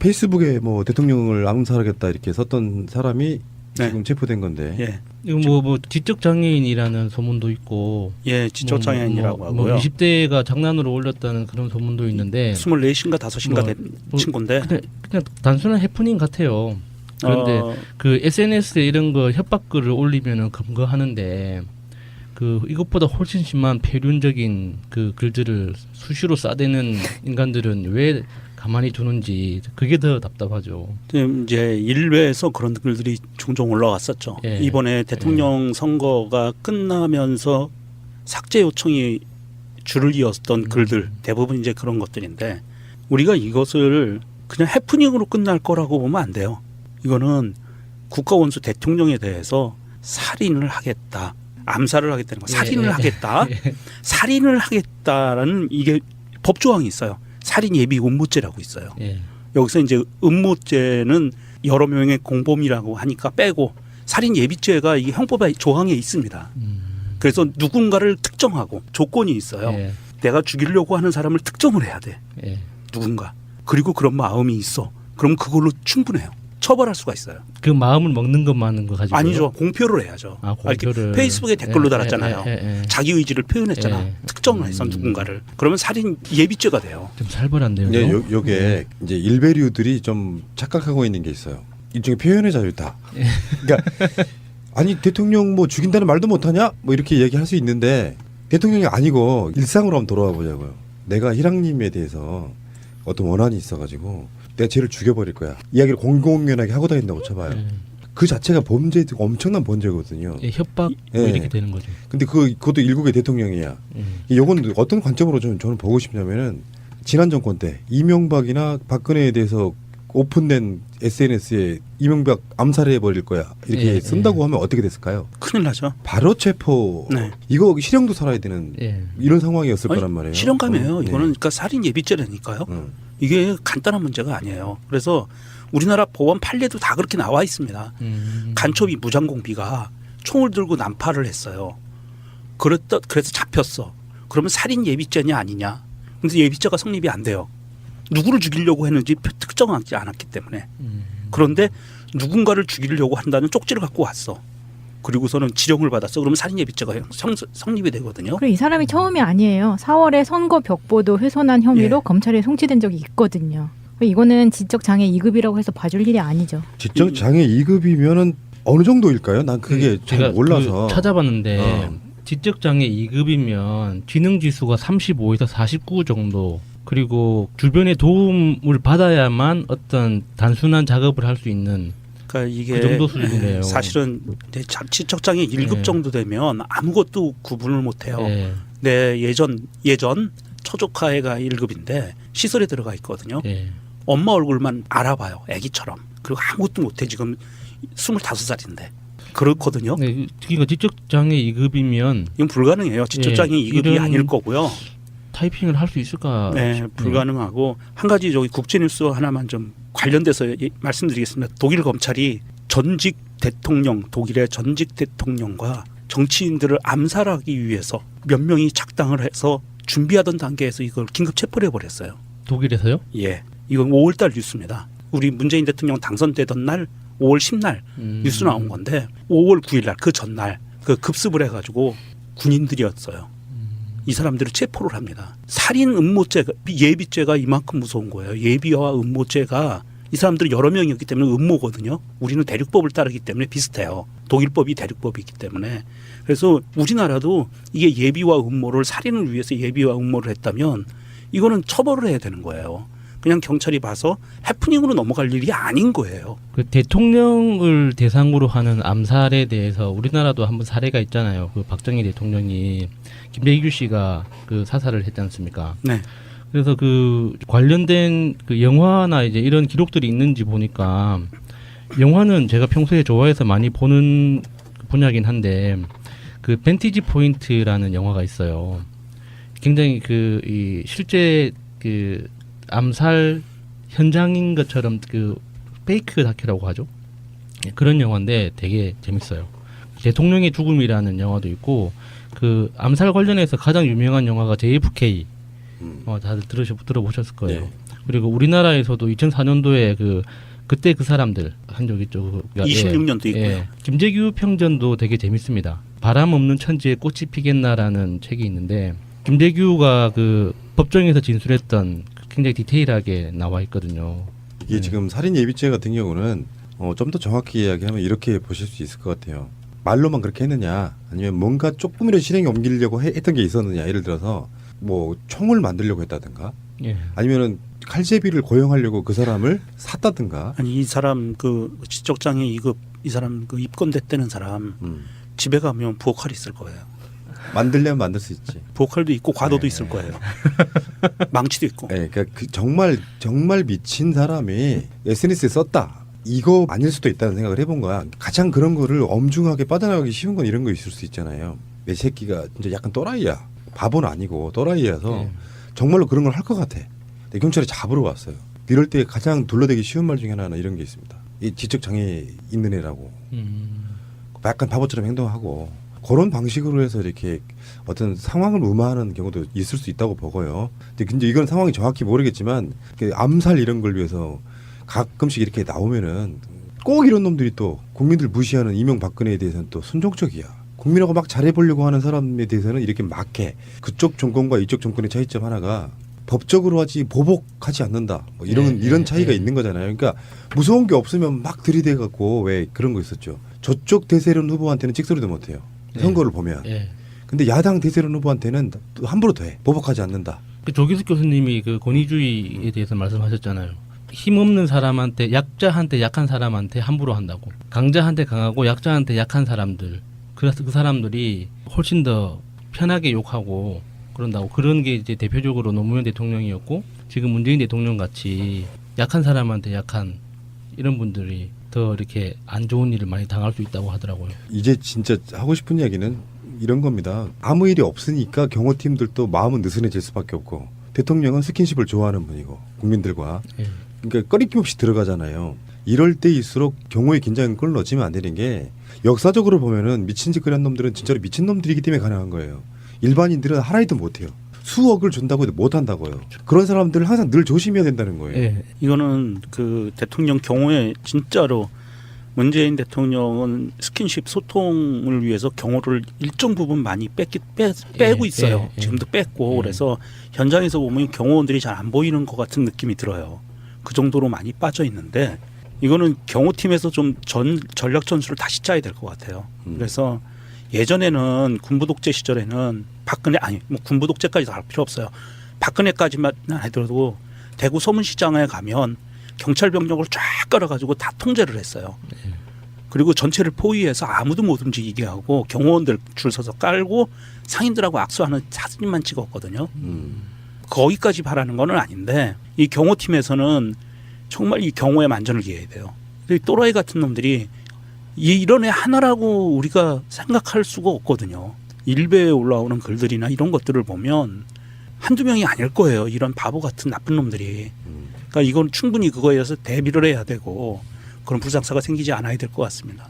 페이스북에 뭐 대통령을 암살하겠다 이렇게 썼던 사람이 네. 지금 체포된 건데. 예. 이거 뭐 지적 장애인이라는 소문도 있고. 예, 지적 장애인이라고 하고요. 20대가 장난으로 올렸다는 그런 소문도 있는데. 24인가 5인가 된 친구인데. 그냥 단순한 해프닝 같아요. 그런데 그 SNS에 이런 거 협박글을 올리면은 검거하는데 그 이것보다 훨씬 심한 폐륜적인 그 글들을 수시로 싸대는 인간들은 왜 가만히 두는지 그게 더 답답하죠. 이제 일베에서 그런 글들이 종종 올라왔었죠. 예. 이번에 대통령 선거가 끝나면서 삭제 요청이 줄을 이었던 글들 대부분 이제 그런 것들인데 우리가 이것을 그냥 해프닝으로 끝날 거라고 보면 안 돼요. 이거는 국가원수 대통령에 대해서 살인을 하겠다. 암살을 하겠다는 거. 살인을 하겠다. 살인을 하겠다라는 이게 법조항이 있어요. 살인 예비 음모죄라고 있어요. 여기서 이제 음모죄는 여러 명의 공범이라고 하니까 빼고 살인 예비죄가 이게 형법의 조항에 있습니다. 그래서 누군가를 특정하고 조건이 있어요. 내가 죽이려고 하는 사람을 특정을 해야 돼. 누군가. 그리고 그런 마음이 있어. 그럼 그걸로 충분해요. 처벌할 수가 있어요. 그 마음을 먹는 것만은 거 가지고 아니죠. 공표를 해야죠. 공표를. 페이스북에 댓글로 달았잖아요. 자기 의지를 표현했잖아. 특정을 해서 누군가를. 그러면 살인 예비죄가 돼요. 좀 살벌한데요. 네, 요게 이제 일베류들이 좀 착각하고 있는 게 있어요. 일종의 표현의 자유다. 그러니까 아니 대통령 뭐 죽인다는 말도 못하냐? 뭐 이렇게 얘기할 수 있는데 대통령이 아니고 일상으로 한번 돌아와 보자고요. 내가 희랑님에 대해서 어떤 원한이 있어가지고 내가 쟤를 죽여버릴 거야. 이야기를 공공연하게 하고 다닌다고 쳐봐요. 그 자체가 범죄, 엄청난 범죄거든요. 협박 뭐 이렇게 되는 거죠. 근데 그것도 일국의 대통령이야. 이건 어떤 관점으로 저는 보고 싶냐면은 지난 정권 때 이명박이나 박근혜에 대해서 오픈된 SNS에 이명박 암살해 버릴 거야 이렇게 쓴다고 하면 어떻게 됐을까요? 큰일 나죠. 바로 체포. 네. 이거 실형도 살아야 되는 이런 상황이었을 거란 말이에요. 실형감이에요. 이거는 그러니까 살인 예비죄라니까요. 이게 간단한 문제가 아니에요. 그래서 우리나라 법원 판례도 다 그렇게 나와 있습니다. 간첩이 무장공비가 총을 들고 난파를 했어요. 그래서 잡혔어. 그러면 살인 예비죄냐 아니냐. 근데 예비죄가 성립이 안 돼요. 누구를 죽이려고 했는지 특정하지 않았기 때문에. 그런데 누군가를 죽이려고 한다는 쪽지를 갖고 왔어. 그리고서는 지령을 받았어. 그러면 살인 예비죄가 성립이 되거든요. 그리고 이 사람이 처음이 아니에요. 4월에 선거 벽보도 훼손한 혐의로 검찰에 송치된 적이 있거든요. 이거는 지적 장애 2급이라고 해서 봐줄 일이 아니죠. 지적 장애 2급이면은 어느 정도일까요? 난 그게 잘 몰라서 찾아봤는데 지적 장애 2급이면 지능 지수가 35에서 49 정도. 그리고 주변의 도움을 받아야만 어떤 단순한 작업을 할 수 있는. 그러니까 이게 그 정도 수준이네요. 사실은 지적장애 1급 정도 되면 아무것도 구분을 못해요. 내 예전 처조카애가 1급인데 시설에 들어가 있거든요. 엄마 얼굴만 알아봐요. 아기처럼. 그리고 아무것도 못해. 지금 25살인데. 그렇거든요. 그러니까 지적장애 2급이면 이건 불가능해요. 지적장애 2급이 아닐 거고요. 타이핑을 할 수 있을까? 네, 불가능하고 한 가지 저기 국제뉴스 하나만 좀 관련돼서 말씀드리겠습니다. 독일 검찰이 전직 대통령, 독일의 전직 대통령과 정치인들을 암살하기 위해서 몇 명이 작당을 해서 준비하던 단계에서 이걸 긴급 체포를 해버렸어요. 독일에서요? 예, 이건 5월달 뉴스입니다. 우리 문재인 대통령 당선되던 날 5월 10날 뉴스 나온 건데 5월 9일날 그 전날 그 급습을 해가지고 군인들이었어요. 이 사람들을 체포를 합니다. 살인 음모죄 예비죄가 이만큼 무서운 거예요. 예비와 음모죄가 이 사람들이 여러 명이었기 때문에 음모거든요. 우리는 대륙법을 따르기 때문에 비슷해요. 독일법이 대륙법이기 때문에. 그래서 우리나라도 이게 예비와 음모를 살인을 위해서 예비와 음모를 했다면 이거는 처벌을 해야 되는 거예요. 그냥 경찰이 봐서 해프닝으로 넘어갈 일이 아닌 거예요. 그 대통령을 대상으로 하는 암살에 대해서 우리나라도 한번 사례가 있잖아요. 그 박정희 대통령이 김대규 씨가 그 사살을 했지 않습니까? 네. 그래서 그 관련된 그 영화나 이제 이런 기록들이 있는지 보니까 영화는 제가 평소에 좋아해서 많이 보는 분야긴 한데 그 벤티지 포인트라는 영화가 있어요. 굉장히 그 이 실제 그 암살 현장인 것처럼 그 페이크 다큐라고 하죠. 그런 영화인데 되게 재밌어요. 대통령의 죽음이라는 영화도 있고 그 암살 관련해서 가장 유명한 영화가 JFK. 다들 들어보셨을 거예요. 네. 그리고 우리나라에서도 2004년도에 그때 그 사람들 한 적 있죠. 26년도 있고요. 김재규 평전도 되게 재밌습니다. 바람 없는 천지에 꽃이 피겠나라는 책이 있는데 김재규가 그 법정에서 진술했던 굉장히 디테일하게 나와 있거든요. 이게 지금 살인 예비죄 같은 경우는 좀 더 정확히 이야기하면 이렇게 보실 수 있을 것 같아요. 말로만 그렇게 했느냐 아니면 뭔가 조금이라도 실행에 옮기려고 했던 게 있었느냐. 예를 들어서 뭐 총을 만들려고 했다든가 예. 아니면은 칼제비를 고용하려고 그 사람을 샀다든가. 아니 이 사람 그 지적장애 2급 이 사람 그 입건됐다는 사람 집에 가면 부엌칼 있을 거예요. 만들려면 만들 수 있지. 부엌칼도 있고 과도도 네. 있을 거예요. 망치도 있고. 네, 그러니까 그 정말 미친 사람이 SNS에 썼다. 이거 아닐 수도 있다는 생각을 해본 거야. 가장 그런 거를 엄중하게 빠져나가기 쉬운 건 이런 거 있을 수 있잖아요. 내 새끼가 진짜 약간 또라이야. 바보는 아니고 또라이라서 정말로 그런 걸 할 것 같아. 근데 경찰이 잡으러 왔어요. 이럴 때 가장 둘러대기 쉬운 말 중에 하나는 이런 게 있습니다. 이 지적 장애 있는 애라고. 약간 바보처럼 행동하고 그런 방식으로 해서 이렇게 어떤 상황을 무마하는 경우도 있을 수 있다고 보고요. 근데 이건 상황이 정확히 모르겠지만 암살 이런 걸 위해서 가끔씩 이렇게 나오면은 꼭 이런 놈들이 또 국민들 무시하는 이명박근혜에 대해서는 또 순종적이야. 국민하고 막 잘해보려고 하는 사람에 대해서는 이렇게 막해. 그쪽 정권과 이쪽 정권의 차이점 하나가 법적으로 하지 보복하지 않는다. 뭐 이런 차이가 있는 거잖아요. 그러니까 무서운 게 없으면 막 들이대 갖고 왜 그런 거 있었죠. 저쪽 대세론 후보한테는 찍소리도 못해요. 선거를 보면. 근데 야당 대세론 후보한테는 또 함부로 돼. 보복하지 않는다. 그 조기숙 교수님이 그 권위주의에 대해서 말씀하셨잖아요. 힘없는 사람한테 약자한테 약한 사람한테 함부로 한다고. 강자한테 강하고 약자한테 약한 사람들. 그래서 그 사람들이 훨씬 더 편하게 욕하고 그런다고. 그런 게 이제 대표적으로 노무현 대통령이었고 지금 문재인 대통령 같이 약한 사람한테 약한 이런 분들이 더 이렇게 안 좋은 일을 많이 당할 수 있다고 하더라고요. 이제 진짜 하고 싶은 이야기는 이런 겁니다. 아무 일이 없으니까 경호팀들도 마음은 느슨해질 수밖에 없고 대통령은 스킨십을 좋아하는 분이고 국민들과 그러니까 꺼리낌 없이 들어가잖아요. 이럴 때일수록 경호의 긴장을 넣어지면 안 되는 게 역사적으로 보면은 미친 짓 그런 놈들은 진짜로 미친 놈들이기 때문에 가능한 거예요. 일반인들은 하나도 못해요. 수억을 준다고 해도 못한다고요. 그런 사람들은 항상 늘 조심해야 된다는 거예요. 이거는 그 대통령 경호에 진짜로 문재인 대통령은 스킨십 소통을 위해서 경호를 일정 부분 많이 빼고 있어요. 지금도 뺐고 그래서 현장에서 보면 경호원들이 잘 안 보이는 것 같은 느낌이 들어요. 그 정도로 많이 빠져 있는데 이거는 경호팀에서 좀 전략 전술을 다시 짜야 될 것 같아요. 그래서 예전에는 군부 독재 시절에는 박근혜 뭐 군부 독재까지 다 할 필요 없어요. 박근혜까지만 하더라도 대구 서문시장에 가면 경찰 병력을 쫙 깔아가지고 다 통제를 했어요. 그리고 전체를 포위해서 아무도 못 움직이게 하고 경호원들 줄 서서 깔고 상인들하고 악수하는 사진만 찍었거든요. 거기까지 바라는 건 아닌데 이 경호팀에서는 정말 이 경호에 만전을 기해야 돼요. 이 또라이 같은 놈들이 이런 애 하나라고 우리가 생각할 수가 없거든요. 일베에 올라오는 글들이나 이런 것들을 보면 한두 명이 아닐 거예요. 이런 바보 같은 나쁜 놈들이. 그러니까 이건 충분히 그거에 대해서 대비를 해야 되고 그런 불상사가 생기지 않아야 될 것 같습니다.